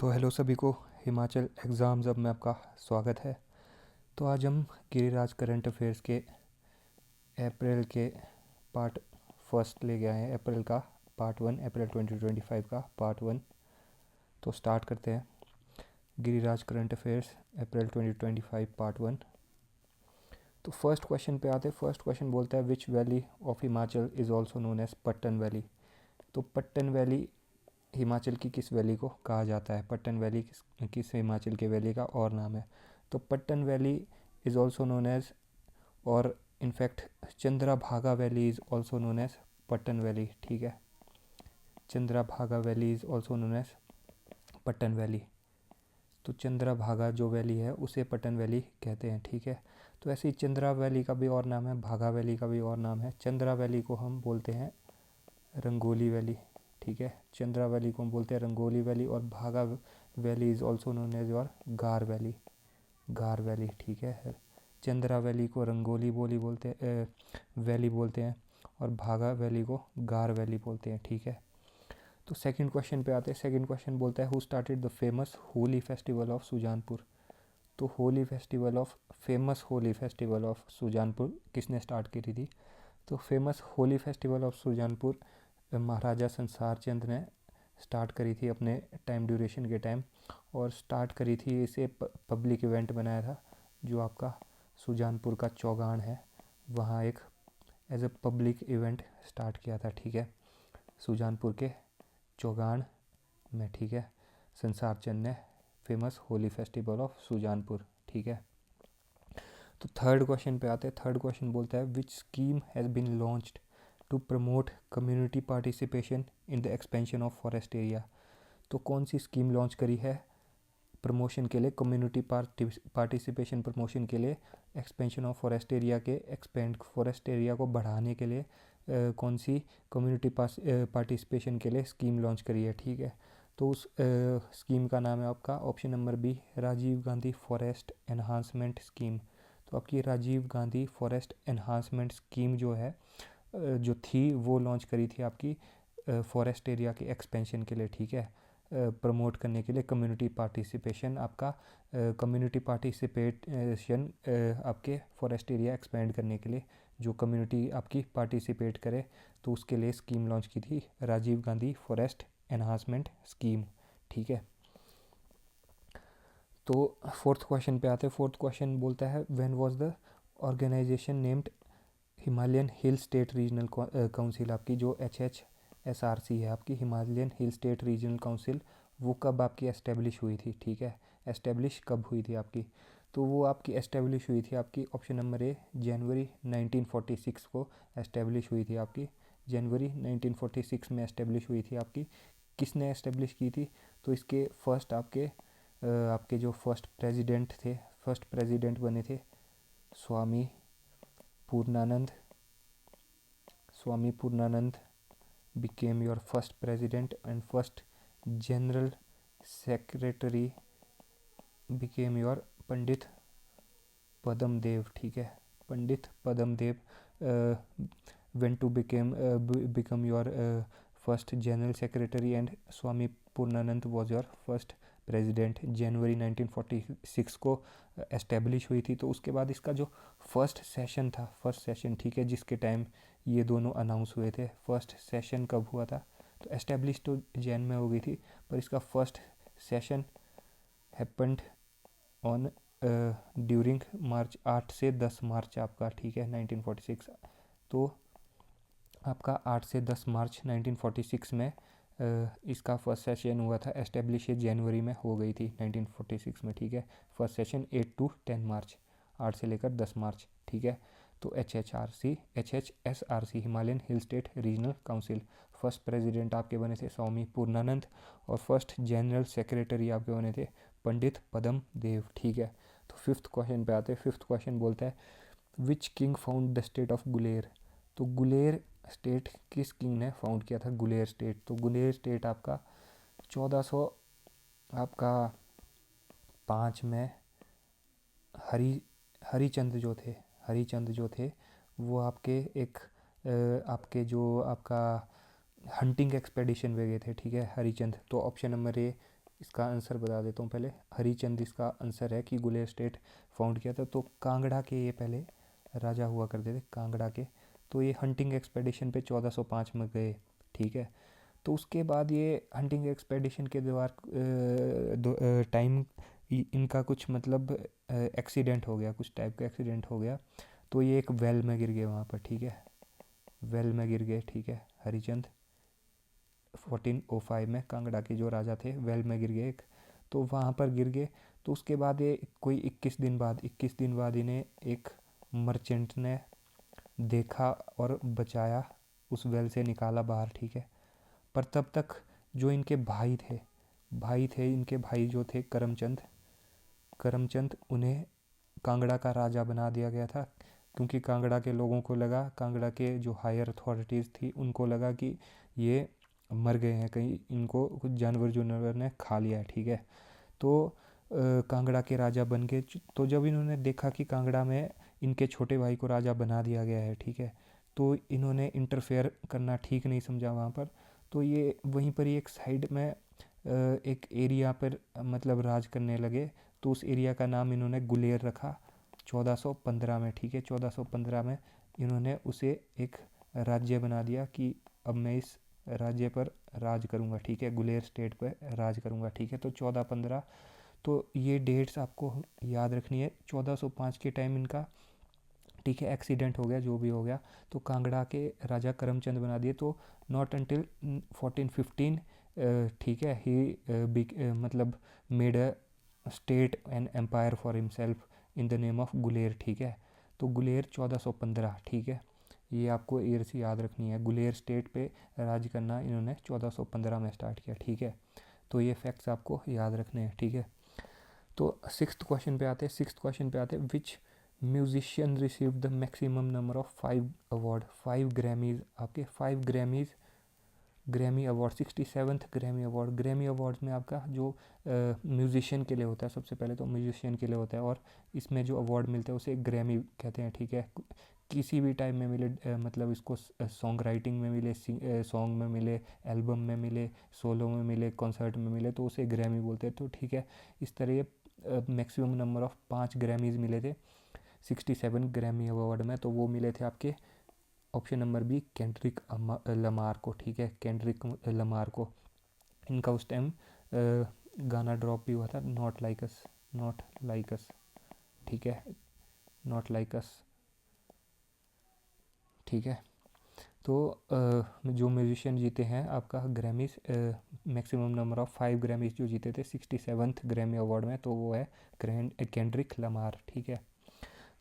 तो हेलो सभी को, हिमाचल एग्ज़ाम्स अब में आपका स्वागत है। तो आज हम गिरिराज करंट अफेयर्स के अप्रैल के पार्ट फर्स्ट ले गए हैं। अप्रैल का पार्ट 1, अप्रैल 2025 का पार्ट 1। तो स्टार्ट करते हैं। गिरिराज करंट अफेयर्स अप्रैल 2025 पार्ट 1। तो फर्स्ट क्वेश्चन पे आते हैं। फर्स्ट क्वेश्चन बोलता है which valley of Himachal is also known as Pattan valley. तो पट्टन वैली हिमाचल की किस वैली को कहा जाता है? पट्टन वैली किस हिमाचल के वैली का और नाम है? तो Pattan valley is also known as, और in fact Chandrabhaga valley is also known as Pattan valley. ठीक है, Chandrabhaga valley is also known as Pattan valley. तो चंद्रभागा जो वैली है उसे पट्टन वैली कहते हैं। ठीक है, तो ऐसे ही चंद्रा वैली का भी और नाम है, भागा वैली का भी और नाम है। चंद्रा वैली को हम बोलते हैं रंगोली वैली। ठीक है, चंद्रा वैली को हम बोलते हैं रंगोली वैली, और Bhaga valley is also known as your Gar valley. Gar valley. ठीक है, चंद्रा वैली को रंगोली वैली बोलते हैं, और भागा वैली को गार वैली बोलते हैं। ठीक है, तो सेकंड क्वेश्चन पे आते हैं। सेकंड क्वेश्चन बोलता है who started the famous Holi festival of Sujanpur. तो famous Holi festival of Sujanpur किसने स्टार्ट करी थी? तो famous Holi festival of Sujanpur Maharaja Sansar Chand ने स्टार्ट करी थी अपने टाइम ड्यूरेशन के टाइम, और स्टार्ट करी थी इसे पब्लिक इवेंट बनाया था जो आपका सुजानपुर का चौगान है, वहाँ एक as a public event start किया था। ठीक है, सुजानपुर के चौगान में। ठीक है, संसार चंद ने famous Holi festival of Sujanpur. ठीक है, तो थर्ड क्वेश्चन पे आते हैं। थर्ड क्वेश्चन बोलता है which scheme has been launched to promote community participation in the expansion of forest area. तो कौन सी स्कीम लॉन्च करी है प्रमोशन के लिए, कम्युनिटी पार्टिसिपेशन प्रमोशन के लिए, एक्सपेंशन ऑफ फॉरेस्ट एरिया के एक्सपेंड फॉरेस्ट एरिया को बढ़ाने के लिए कौन सी कम्युनिटी पार्टिसिपेशन के लिए स्कीम लॉन्च करी है? ठीक है, तो उस स्कीम का नाम है आपका option number B, Rajiv Gandhi forest enhancement scheme. तो आपकी Rajiv Gandhi forest enhancement scheme जो है जो थी वो लॉन्च करी थी आपकी फॉरेस्ट एरिया के एक्सपेंशन के लिए। ठीक है, प्रमोट करने के लिए कम्युनिटी पार्टिसिपेशन, आपका कम्युनिटी पार्टिसिपेशन आपके फॉरेस्ट एरिया एक्सपेंड करने के लिए जो कम्युनिटी आपकी पार्टिसिपेट करे, तो उसके लिए स्कीम लॉन्च की थी Rajiv Gandhi forest enhancement scheme. ठीक है, तो फोर्थ क्वेश्चन पे आते हैं। फोर्थ क्वेश्चन बोलता है when was the organization named Himalayan hill state regional council. आपकी जो HHSRC है, आपकी Himalayan hill state regional council, वो कब आपकी एस्टेब्लिश हुई थी? ठीक है, एस्टेब्लिश कब हुई थी आपकी? तो वो आपकी एस्टेब्लिश हुई थी आपकी ऑप्शन नंबर ए, जनवरी 1946 को एस्टेब्लिश हुई थी आपकी। जनवरी 1946 में एस्टेब्लिश हुई थी आपकी। किसने एस्टेब्लिश की थी? तो इसके फर्स्ट आपके जो फर्स्ट प्रेसिडेंट बने थे स्वामी पूर्णानंद। स्वामी पूर्णानंद became your first president, and first general secretary became your पंडित पद्म देव। ठीक है, Pandit Padma Dev went to become your first general secretary, and Swami Purnanand was your first president. जनवरी 1946 को एस्टेब्लिश हुई थी। तो उसके बाद इसका जो फर्स्ट सेशन, ठीक है, जिसके टाइम ये दोनों अनाउंस हुए थे, फर्स्ट सेशन कब हुआ था? तो एस्टेब्लिश तो जैन में हो गई थी, पर इसका first session happened on during March 8 से 10 मार्च आपका। ठीक है, 1946। तो आपका 8 से 10 मार्च 1946 में इसका फर्स्ट सेशन हुआ था। एस्टेब्लिश ये जनवरी में हो गई थी 1946 में। ठीक है, फर्स्ट सेशन 8 to 10 मार्च, 8 से लेकर 10 मार्च। ठीक है, तो HHSRC Himalayan hill state regional council, first president आपके बने थे स्वामी पूर्णानंद, और फर्स्ट जनरल सेक्रेटरी आपके बने थे पंडित पद्म देव। ठीक है, तो फिफ्थ क्वेश्चन पे आते हैं। फिफ्थ क्वेश्चन बोलता है which king found the state of Guler. तो गुलेर स्टेट किस किंग ने फाउंड किया था? गुलेर स्टेट। तो गुलेर स्टेट आपका 1400 आपका 5 में हरिचंद जो थे वो आपके एक आपके जो आपका हंटिंग एक्सपेडिशन पे गए थे। ठीक है, हरिचंद। तो ऑप्शन नंबर ए इसका आंसर बता देता हूँ पहले। हरिचंद इसका आंसर है कि गुलेर स्टेट फाउंड किया था। तो कांगड़ा के ये पहले राजा हुआ करते थे, कांगड़ा के। तो ये हंटिंग एक्सपेडिशन पे 1405 में गए, ठीक है। तो उसके बाद ये हंटिंग एक्सपेडिशन के दौरान टाइम इनका कुछ मतलब एक्सीडेंट हो गया, कुछ टाइप का एक्सीडेंट हो गया। तो ये एक वेल में गिर गए वहाँ पर, ठीक है, वेल में गिर गए, ठीक है। हरिचंद 1405 में कांगड़ा के जो राजा थे वेल में गिर गए एक, तो वहाँ पर गिर गए। तो उसके बाद ये कोई 21 दिन बाद इन्हें एक मर्चेंट ने देखा और बचाया, उस वेल से निकाला बाहर, ठीक है। पर तब तक जो इनके भाई थे इनके भाई जो थे करमचंद, उन्हें कांगड़ा का राजा बना दिया गया था। क्योंकि कांगड़ा के लोगों को लगा, कांगड़ा के जो हायर अथॉरिटीज़ थी उनको लगा कि ये मर गए हैं, कहीं इनको कुछ जानवर ने खा लिया है, ठीक है। तो कांगड़ा के राजा बन गए। तो जब इन्होंने देखा कि कांगड़ा में इनके छोटे भाई को राजा बना दिया गया है, ठीक है, तो इन्होंने इंटरफेयर करना ठीक नहीं समझा वहाँ पर। तो ये वहीं पर ही एक साइड में एक एरिया पर मतलब राज करने लगे। तो उस एरिया का नाम इन्होंने गुलेर रखा 1415 में, ठीक है। 1415 में इन्होंने उसे एक राज्य बना दिया कि अब मैं इस राज्य पर राज करूँगा, ठीक है, गुलेर स्टेट पर राज करूँगा, ठीक है। तो 1415, तो ये डेट्स आपको याद रखनी है। 1405 के टाइम इनका, ठीक है, एक्सीडेंट हो गया, जो भी हो गया, तो कांगड़ा के राजा करमचंद बना दिए। तो नॉट अंटिल 1415, ठीक है, ही मतलब made a state and empire for himself in the name of Guler, ठीक है। तो गुलेर 1415, ठीक है, ये आपको ईयर से याद रखनी है। गुलेर स्टेट पे राज करना इन्होंने 1415 में स्टार्ट किया, ठीक है। तो ये फैक्ट्स आपको याद रखने हैं, ठीक है। तो सिक्स्थ क्वेश्चन पे आते हैं which musician receive the maximum number of 5 award, 5 Grammys, आपके 5 Grammy award, 67th Grammy award. Grammy awards में आपका जो म्यूजिशियन के लिए होता है, सबसे पहले तो म्यूजिशियन के लिए होता है, और इसमें जो अवार्ड मिलता है उसे ग्रैमी कहते हैं, ठीक है। किसी भी टाइम में मिले, मतलब इसको सॉन्ग राइटिंग में मिले, सॉन्ग में मिले, एल्बम में मिले, सोलो में मिले, कॉन्सर्ट में मिले, तो उसे ग्रैमी बोलते हैं। तो ठीक है, इस तरह ये मैक्सिमम नंबर ऑफ 5 ग्रैमीज मिले थे 67 ग्रैमी अवार्ड में। तो वो मिले थे आपके option number B Kendrick Lamar को, ठीक है, केंड्रिक लमार को। इनका उस टाइम गाना ड्रॉप भी हुआ था, नॉट लाइक अस, ठीक है, नॉट लाइक अस, ठीक है। तो जो म्यूजिशियन जीते हैं आपका Grammys, maximum number of 5 Grammys जो जीते थे 67th ग्रैमी अवार्ड में, तो वो है केंड्रिक लमार, ठीक है।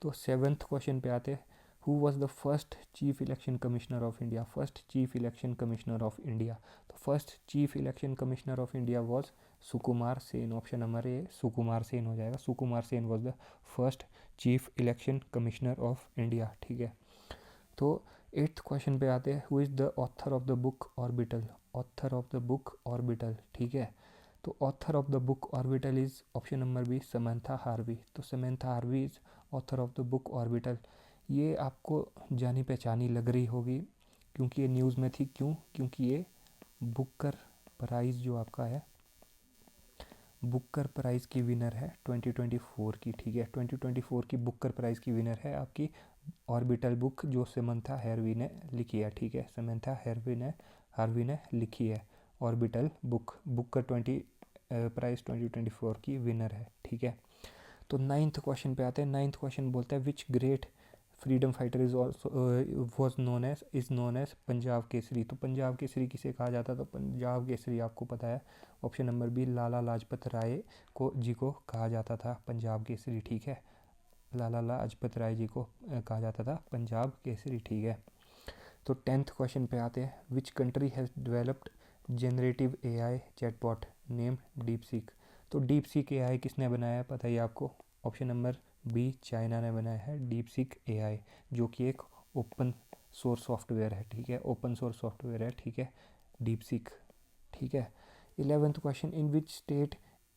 तो 7th क्वेश्चन पे आते हैं, who was the first chief election commissioner of India, first chief election commissioner of India. तो first chief election commissioner of India was Sukumar Sen, option number A Sukumar Sen हो जाएगा। Sukumar Sen was the first chief election commissioner of India, ठीक है। तो 8th question पे आते हैं, who is the author of the book Orbital, author of the book Orbital, ठीक है। तो author of the book Orbital is option number B Samantha Harvey. तो Samantha Harvey is author of the book Orbital. ये आपको जानी पहचानी लग रही होगी क्योंकि ये न्यूज़ में थी। क्यों? क्योंकि ये बुकर प्राइज़ जो आपका है, बुकर प्राइज़ की विनर है 2024 की, ठीक है। 2024 की बुकर प्राइज़ की विनर है आपकी ऑर्बिटल बुक, जो समंथा हार्वी ने लिखी है, ठीक है। समंथा हार्वी ने लिखी है ऑर्बिटल बुक, बुकर प्राइज़ 2024 की विनर है, ठीक है। तो 9th क्वेश्चन पे आते हैं। 9th क्वेश्चन बोलता है which great freedom fighter is was known as Punjab Kesari. तो पंजाब केसरी किसे कहा जाता है? तो पंजाब केसरी आपको पता है, option number B Lala Lajpat Rai को कहा जाता था पंजाब केसरी, ठीक है। लाला लाजपत राय जी को कहा जाता था पंजाब केसरी, ठीक है। तो 10th क्वेश्चन पे आते हैं, which country has developed generative AI chatbot named deep seek. तो डीप सीक एआई किसने बनाया है पता ही आपको, ऑप्शन नंबर बी चाइना ने बनाया है डीप सीक एआई, जो कि एक ओपन सोर्स सॉफ्टवेयर है, ठीक है, ओपन सोर्स सॉफ्टवेयर है, ठीक है, डीप सीक, ठीक है। 11th question, in which state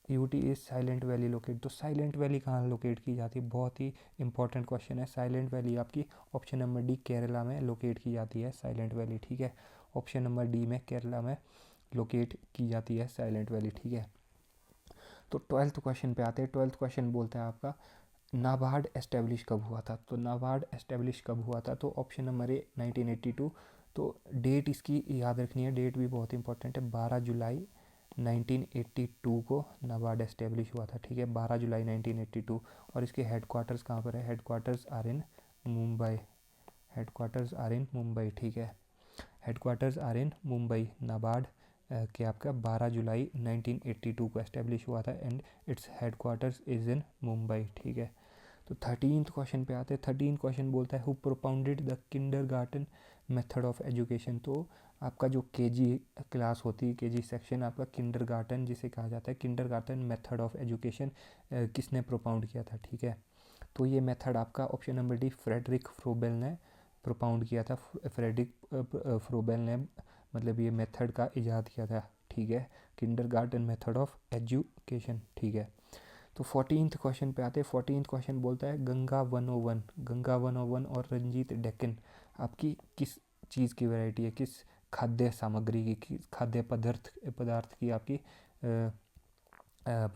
UT is silent valley locate. तो साइलेंट वैली कहाँ लोकेट की जाती है? बहुत ही इंपॉर्टेंट क्वेश्चन है। साइलेंट वैली आपकी ऑप्शन नंबर डी केरला में लोकेट की जाती है साइलेंट वैली, ठीक है। ऑप्शन नंबर डी में केरला में लोकेट की जाती है साइलेंट वैली, ठीक है। तो 12th क्वेश्चन पे आते हैं। 12th क्वेश्चन बोलता है आपका नाबार्ड एस्टेब्लिश कब हुआ था। तो नाबार्ड एस्टेब्लिश कब हुआ था, तो ऑप्शन नंबर ए 1982। तो डेट इसकी याद रखनी है, डेट भी बहुत इंपॉर्टेंट है। 12 जुलाई 1982 को नाबार्ड एस्टेब्लिश हुआ था, ठीक है, 12 जुलाई 1982। और इसके हेडक्वार्टर्स कहाँ पर है, headquarters are in Mumbai, headquarters are in Mumbai, ठीक है, headquarters are in Mumbai. NABARD के आपका 12 जुलाई 1982 को एस्टेब्लिश हुआ था and its headquarters is in Mumbai, ठीक है। तो 13th क्वेश्चन पे आते हैं। 13th क्वेश्चन बोलता है who propounded the kindergarten method of education. तो आपका जो केजी क्लास होती है, केजी सेक्शन आपका किंडरगार्टन जिसे कहा जाता है, किंडरगार्टन मेथड ऑफ एजुकेशन किसने प्रोपाउंड किया था, ठीक है। तो ये मेथड आपका option number D Friedrich Froebel ने प्रोपाउंड किया था। फ्रेडरिक फ्रोबेल ने मतलब ये मेथड का इजाद किया था, ठीक है, किंडरगार्टन मेथड ऑफ एजुकेशन, ठीक है। तो 14th क्वेश्चन पे आते हैं। 14th क्वेश्चन बोलता है गंगा 101, गंगा 101 और रंजीत डेक्कन आपकी किस चीज़ की वैरायटी है, किस खाद्य सामग्री की, किस खाद्य पदार्थ की आपकी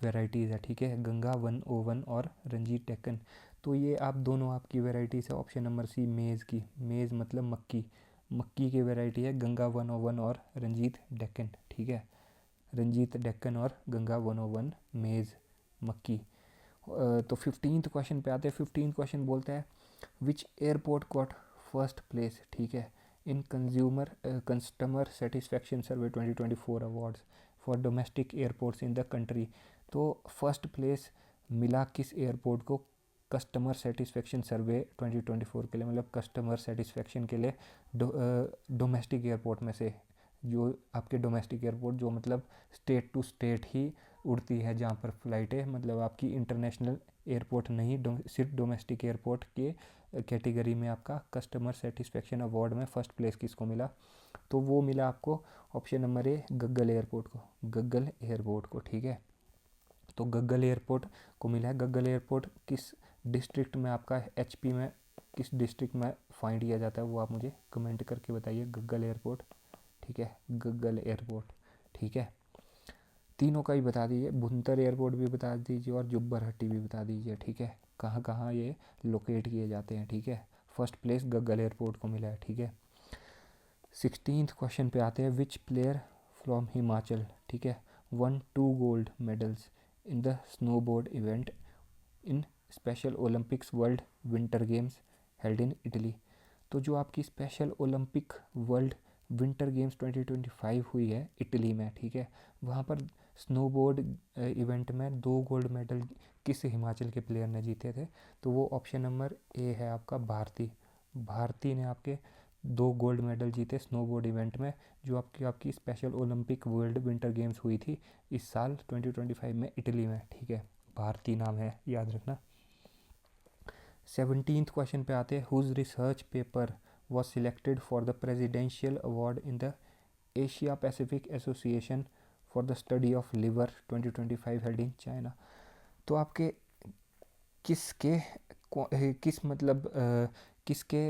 वैराइटीज़ है, ठीक है, गंगा 101 और रंजीत डेक्कन। तो ये आप दोनों आपकी वैराइटीज़ है ऑप्शन नंबर सी मेज़ की, मेज़ मतलब मक्की, मक्की की वैरायटी है गंगा 101 और रंजीत डेक्कन, ठीक है, रंजीत डेक्कन और गंगा 101 मेज़ मक्की। तो 15th क्वेश्चन पे आते हैं। 15th क्वेश्चन बोलता है विच एयरपोर्ट गॉट फर्स्ट प्लेस, ठीक है, in customer satisfaction survey 2024 awards for domestic airports in the country. तो फर्स्ट प्लेस मिला किस एयरपोर्ट को कस्टमर सेटिस्फेक्शन सर्वे 2024 के लिए, मतलब कस्टमर सेटिस्फेक्शन के लिए डोमेस्टिक एयरपोर्ट में से, जो आपके डोमेस्टिक एयरपोर्ट जो मतलब स्टेट टू स्टेट ही उड़ती है, जहाँ पर फ़्लाइटें मतलब आपकी इंटरनेशनल एयरपोर्ट नहीं, सिर्फ डोमेस्टिक एयरपोर्ट के कैटेगरी में आपका कस्टमर सेटिस्फेक्शन अवार्ड में फ़र्स्ट प्लेस किसको मिला, तो वो मिला आपको ऑप्शन नंबर ए गग्गल एयरपोर्ट को, गग्गल एयरपोर्ट को, ठीक है। तो गग्गल एयरपोर्ट को मिला है। गग्गल एयरपोर्ट किस डिस्ट्रिक्ट में आपका एचपी में किस डिस्ट्रिक्ट में फाइंड किया जाता है, वो आप मुझे कमेंट करके बताइए। गग्गल एयरपोर्ट, ठीक है, गग्गल एयरपोर्ट, ठीक है। तीनों का ही बता दीजिए, भुंतर एयरपोर्ट भी बता दीजिए और जुब्बरहट्टी भी बता दीजिए, ठीक है, कहाँ कहाँ ये लोकेट किए जाते हैं, ठीक है। फर्स्ट प्लेस गग्गल एयरपोर्ट को मिला है, ठीक है। 16th क्वेश्चन पे आते हैं विच प्लेयर फ्रॉम हिमाचल, ठीक है, one 2 gold medals in the snowboard event in special Olympics world winter games held in Italy. तो जो आपकी special Olympic world winter games 2025 हुई है इटली में, ठीक है, वहाँ पर स्नोबोर्ड इवेंट में 2 गोल्ड मेडल किस हिमाचल के प्लेयर ने जीते थे, तो वो ऑप्शन नंबर ए है आपका भारती। भारती ने आपके 2 गोल्ड मेडल जीते स्नोबोर्ड इवेंट में, जो आपकी special Olympic world winter games हुई थी इस साल 2025 में इटली में, ठीक है, भारती नाम है, याद रखना। 17th क्वेश्चन पे आते हैं whose research paper was selected for the presidential award in the Asia Pacific association for the study of liver 2025 held in China. तो आपके किसके किस मतलब किसके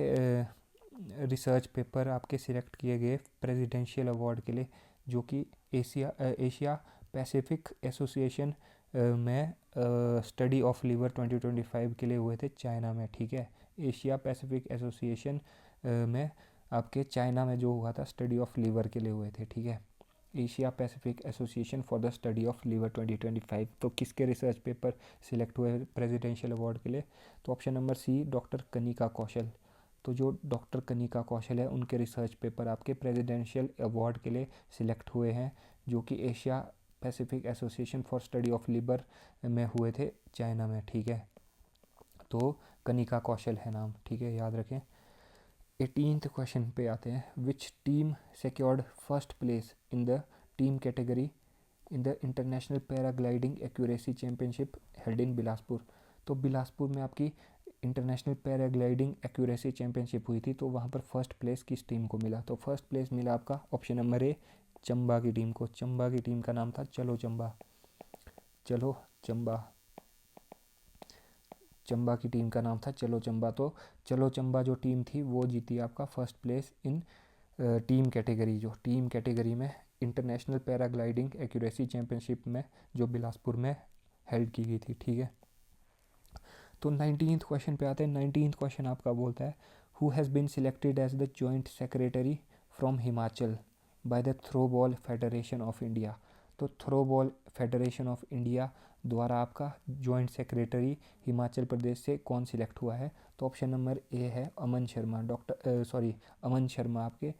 रिसर्च पेपर आपके सिलेक्ट किए गए प्रेसिडेंशियल अवार्ड के लिए, जो कि एशिया पैसिफिक एसोसिएशन में स्टडी ऑफ लिवर 2025 के लिए हुए थे चाइना में, ठीक है, एशिया पैसिफिक एसोसिएशन में आपके चाइना में जो हुआ था स्टडी ऑफ लिवर के लिए हुए थे, ठीक है, Asia Pacific association for the study of liver 2025। तो किसके रिसर्च पेपर सिलेक्ट हुए प्रेसिडेंशियल अवार्ड के लिए, तो option number C doctor Kanika Kaushal. तो जो डॉक्टर कनिका कौशल है उनके रिसर्च पेपर आपके प्रेसिडेंशियल अवार्ड के लिए सिलेक्ट हुए हैं, जो कि Asia Pacific association for study of liver में हुए थे चाइना में, ठीक है। तो कनिका कौशल है नाम, ठीक है, याद रखें। 18th क्वेश्चन पे आते हैं which team secured first place in the team category in the international paragliding accuracy championship held in Bilaspur. तो बिलासपुर में आपकी इंटरनेशनल पैराग्लाइडिंग एक्यूरेसी चैम्पियनशिप हुई थी, तो वहाँ पर फर्स्ट प्लेस किस टीम को मिला, तो फर्स्ट प्लेस मिला आपका ऑप्शन नंबर ए चंबा की टीम को। चंबा की टीम का नाम था चलो चंबा, चलो चंबा, चंबा की टीम का नाम था चलो चंबा। तो चलो चंबा जो टीम थी वो जीती आपका first place in team category, जो टीम कैटेगरी में इंटरनेशनल पैराग्लाइडिंग एक्यूरेसी चैम्पियनशिप में जो बिलासपुर में हेल्ड की गई थी, ठीक है। तो 19th क्वेश्चन पे आते हैं। 19th क्वेश्चन आपका बोलता है who has been selected as the joint secretary from Himachal by the throwball federation of India. तो थ्रोबॉल फेडरेशन ऑफ इंडिया द्वारा आपका जॉइंट सेक्रेटरी हिमाचल प्रदेश से कौन सिलेक्ट हुआ है? तो ऑप्शन नंबर ए है अमन शर्मा। अमन शर्मा आपके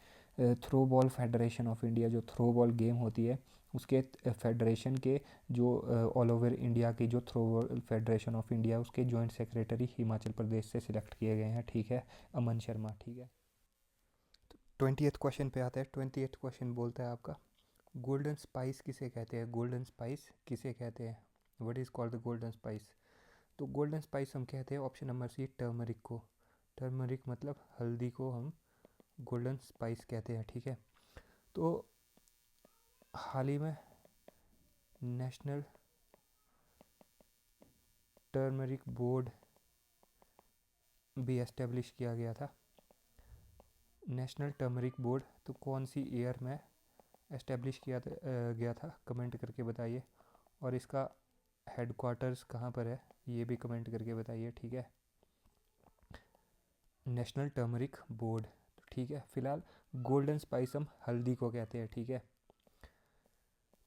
throw ball federation of India, जो थ्रो बॉल गेम होती है उसके फेडरेशन के जो ऑल ओवर इंडिया की जो throw ball federation of India उसके जॉइंट सेक्रेटरी हिमाचल प्रदेश से सिलेक्ट किए गए हैं, ठीक है, अमन शर्मा, ठीक है। तो 20th क्वेश्चन पे आता है। 20th क्वेश्चन बोलता है आपका गोल्डन स्पाइस किसे कहते हैं? गोल्डन स्पाइस किसे कहते हैं? What is called the golden spice? तो गोल्डन स्पाइस हम कहते हैं ऑप्शन नंबर सी टर्मरिक को। टर्मरिक मतलब हल्दी को हम गोल्डन स्पाइस कहते हैं, ठीक है। तो हाल ही में नेशनल टर्मरिक बोर्ड भी एस्टेब्लिश किया गया था। नेशनल टर्मरिक बोर्ड तो कौन सी ईयर में एस्टेब्लिश गया था? कमेंट करके बताइए। और इसका हेडक्वार्टर्स कहाँ पर है ये भी कमेंट करके बताइए, ठीक है। नेशनल टर्मरिक बोर्ड, ठीक है। फिलहाल गोल्डन स्पाइस हम हल्दी को कहते हैं, ठीक है।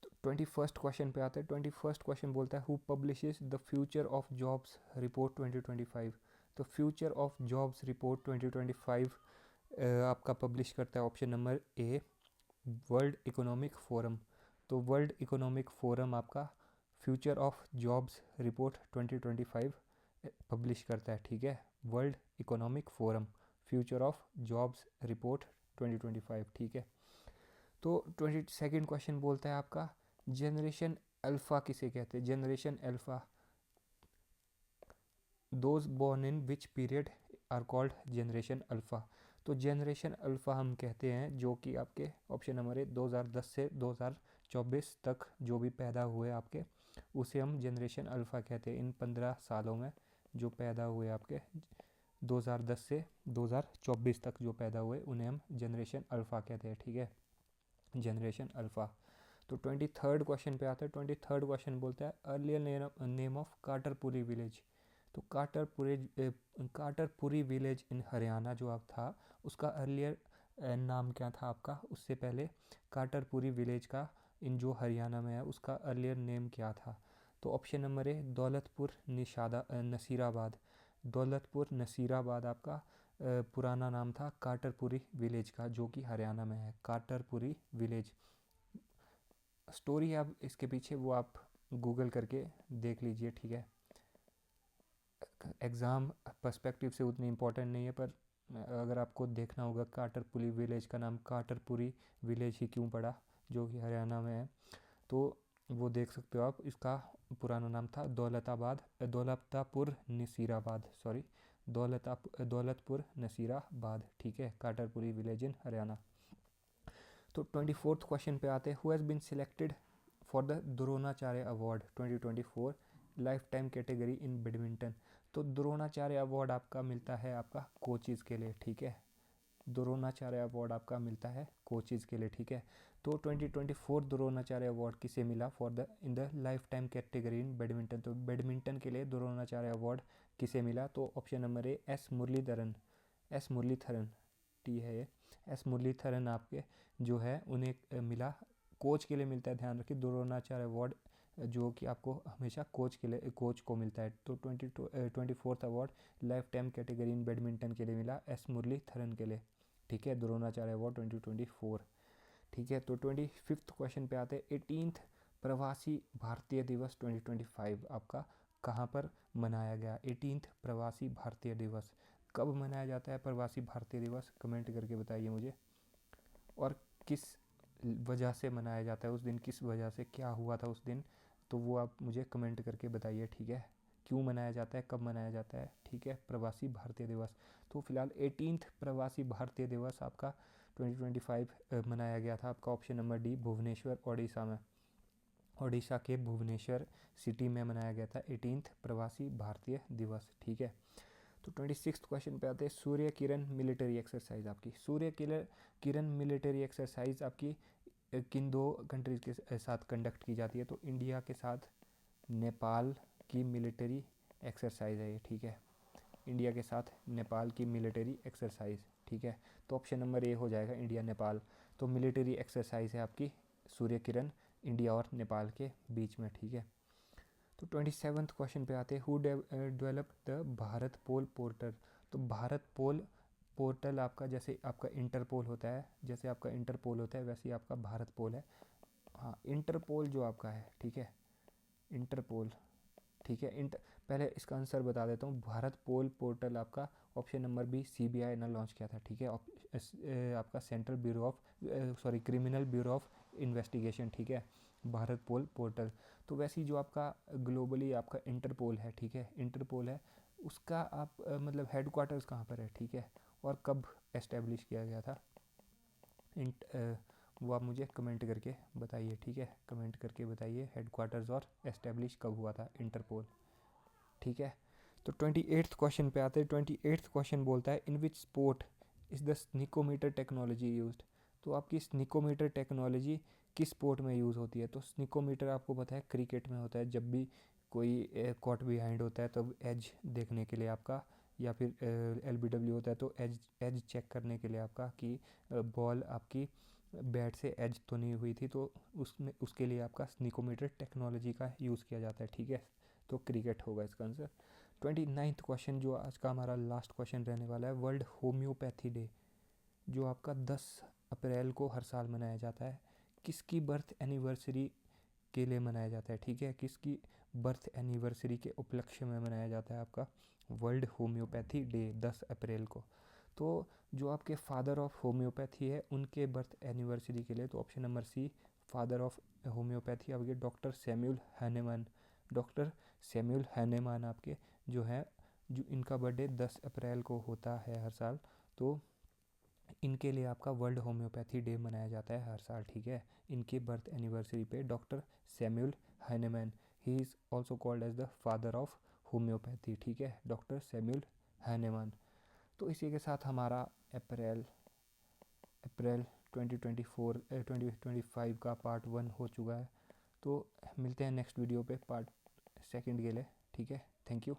तो 21st क्वेश्चन पे आते हैं। 21st क्वेश्चन बोलता है who publishes the future of jobs report 2025। तो फ्यूचर ऑफ जॉब्स रिपोर्ट 2025 आपका पब्लिश करता है option number a world economic forum. तो वर्ल्ड इकोनॉमिक फोरम आपका future of jobs report 2025 publish करता है, ठीक है। World economic forum future of jobs report 2025, ठीक है। तो 22nd क्वेश्चन बोलता है आपका जनरेशन अल्फ़ा किसे कहते हैं? Generation alpha those born in which period are called generation alpha. तो जनरेशन अल्फ़ा हम कहते हैं जो कि आपके ऑप्शन नंबर है 2010 से 2024 तक जो भी पैदा हुए आपके उसे हम जनरेशन अल्फ़ा कहते हैं। इन 15 सालों में जो पैदा हुए आपके 2010 से 2024 तक जो पैदा हुए उन्हें हम जनरेशन अल्फ़ा कहते हैं, ठीक है, जनरेशन अल्फ़ा। तो 23rd क्वेश्चन पे आता है। 23rd क्वेश्चन बोलता है अर्लियर नेम ऑफ काटरपुरी विलेज। तो काटरपुरी विलेज इन हरियाणा जो आप था उसका अर्लियर नाम क्या था आपका? उससे पहले काटरपुरी विलेज का इन जो हरियाणा में है उसका अर्लियर नेम क्या था? तो ऑप्शन नंबर ए दौलतपुर नसीराबाद। दौलतपुर नसीराबाद आपका पुराना नाम था काटरपुरी विलेज का जो कि हरियाणा में है, काटरपुरी विलेज। स्टोरी अब इसके पीछे वो आप गूगल करके देख लीजिए, ठीक है। एग्ज़ाम पर्सपेक्टिव से उतनी इम्पोर्टेंट नहीं है, पर अगर आपको देखना होगा काटरपुरी विलेज का नाम काटरपुरी विलेज ही क्यों पड़ा जो कि हरियाणा में है, तो वो देख सकते हो आप। इसका पुराना नाम था दौलतापुर नसीराबाद, सॉरी दौलतपुर नसीराबाद, ठीक है, काटरपुरी विलेज इन हरियाणा। तो 24th क्वेश्चन पे आते हैं who has been selected for the Dronacharya award 2024 life time category in badminton. तो द्रोणाचार्य अवार्ड आपका मिलता है आपका कोचिज़ के लिए, ठीक है। द्रोणाचार्य अवार्ड आपका मिलता है कोचिज़ के लिए, ठीक है। तो 2024 द्रोणाचार्य अवार्ड किसे मिला for the in the life time category in badminton? तो बैडमिंटन के लिए द्रोणाचार्य अवार्ड किसे मिला? तो option number A S Muralidharan. S Muralidharan T है ये, एस मुरलीधरन आपके जो है उन्हें मिला। कोच के लिए मिलता है, ध्यान रखिए, द्रोणाचार्य अवार्ड जो कि आपको हमेशा कोच के लिए कोच को मिलता है। तो 24th award life time category in badminton के लिए मिला एस मुरलीधरन के लिए, ठीक है, द्रोणाचार्य अवार्ड 2024, ठीक है। तो 25th क्वेश्चन पे आते हैं 18th प्रवासी भारतीय दिवस 2025 आपका कहाँ पर मनाया गया? 18th प्रवासी भारतीय दिवस कब मनाया जाता है? प्रवासी भारतीय दिवस कमेंट करके बताइए मुझे। और किस वजह से मनाया जाता है उस दिन, किस वजह से, क्या हुआ था उस दिन, तो वो आप मुझे कमेंट करके बताइए, ठीक है। क्यों मनाया जाता है, कब मनाया जाता है, ठीक है, प्रवासी भारतीय दिवस। तो फिलहाल 18th प्रवासी भारतीय दिवस आपका 2025 मनाया गया था आपका option number D Bhubaneswar Odisha में। ओडिशा के भुवनेश्वर सिटी में मनाया गया था 18th प्रवासी भारतीय दिवस, ठीक है। तो 26th क्वेश्चन पे आते हैं सूर्य किरण मिलिट्री एक्सरसाइज आपकी। सूर्य किरण मिलिट्री एक्सरसाइज आपकी किन दो कंट्रीज़ के साथ कंडक्ट की जाती है? तो इंडिया के साथ नेपाल की मिलिट्री एक्सरसाइज है ये, ठीक है। इंडिया के साथ नेपाल की मिलिट्री एक्सरसाइज, ठीक है। तो ऑप्शन नंबर ए हो जाएगा इंडिया नेपाल। तो मिलिट्री एक्सरसाइज है आपकी सूर्य किरण इंडिया और नेपाल के बीच में, ठीक है। तो 27th क्वेश्चन पे आते हैं, who develop the Bharat pole portal. तो भारत पोल पोर्टल आपका जैसे आपका इंटरपोल होता है, जैसे आपका इंटरपोल होता है वैसे ही आपका भारत पोल है। हाँ, इंटरपोल जो आपका है, ठीक है, इंटरपोल, ठीक है। पहले इसका आंसर बता देता हूँ। भारत पोल पोर्टल आपका ऑप्शन नंबर बी सीबीआई ने लॉन्च किया था, ठीक है। आपका central bureau of criminal bureau of investigation, ठीक है, भारत पोल पोर्टल। तो वैसे ही जो आपका ग्लोबली आपका इंटरपोल है, ठीक है, इंटरपोल है, उसका आप मतलब हेडक्वार्टर्स कहाँ पर है, ठीक है, और कब एस्टेब्लिश किया गया था, वो आप मुझे कमेंट करके बताइए, ठीक है। कमेंट करके बताइए हेडक्वार्टर्स और एस्टेब्लिश कब हुआ था इंटरपोल, ठीक है। तो 28th क्वेश्चन पे आते हैं। 28th क्वेश्चन बोलता है, in which sport is the snickometer technology used. तो आपकी स्निकोमीटर टेक्नोलॉजी किस स्पोर्ट में यूज़ होती है। तो स्निकोमीटर आपको पता है क्रिकेट में होता है, जब भी कोई कॉट बिहाइंड होता है तब एज देखने के लिए आपका, या फिर LBW होता है तो एज चेक करने के लिए आपका कि बॉल आपकी बैट से एज तो नहीं हुई थी, तो उसमें उसके लिए आपका स्निकोमीटर टेक्नोलॉजी का यूज़ किया जाता है, ठीक है। तो क्रिकेट होगा इसका आंसर। 29th क्वेश्चन जो आज का हमारा लास्ट क्वेश्चन रहने वाला है, वर्ल्ड होम्योपैथी डे जो आपका 10 अप्रैल को हर साल मनाया जाता है, किसकी बर्थ एनिवर्सरी के लिए मनाया जाता है, ठीक है। किसकी बर्थ एनिवर्सरी के उपलक्ष्य में मनाया जाता है आपका वर्ल्ड होम्योपैथी डे 10 अप्रैल को। तो जो आपके फादर ऑफ होम्योपैथी है उनके बर्थ एनिवर्सरी के लिए, तो option number C father of homeopathy आपके doctor Samuel Hahnemann. Doctor Samuel Hahnemann आपके जो है, जो इनका बर्थडे 10 अप्रैल को होता है हर साल, तो इनके लिए आपका वर्ल्ड होम्योपैथी डे मनाया जाता है हर साल, ठीक है। इनके बर्थ एनिवर्सरी पे doctor Samuel Hahnemann, he is also called as the father of homeopathy, ठीक है, डॉक्टर सैमुअल हैनेमान। तो इसी के साथ हमारा अप्रैल 2025 का पार्ट 1 हो चुका है। तो मिलते हैं नेक्स्ट वीडियो पे पार्ट 2 के लिए, ठीक है। Thank you.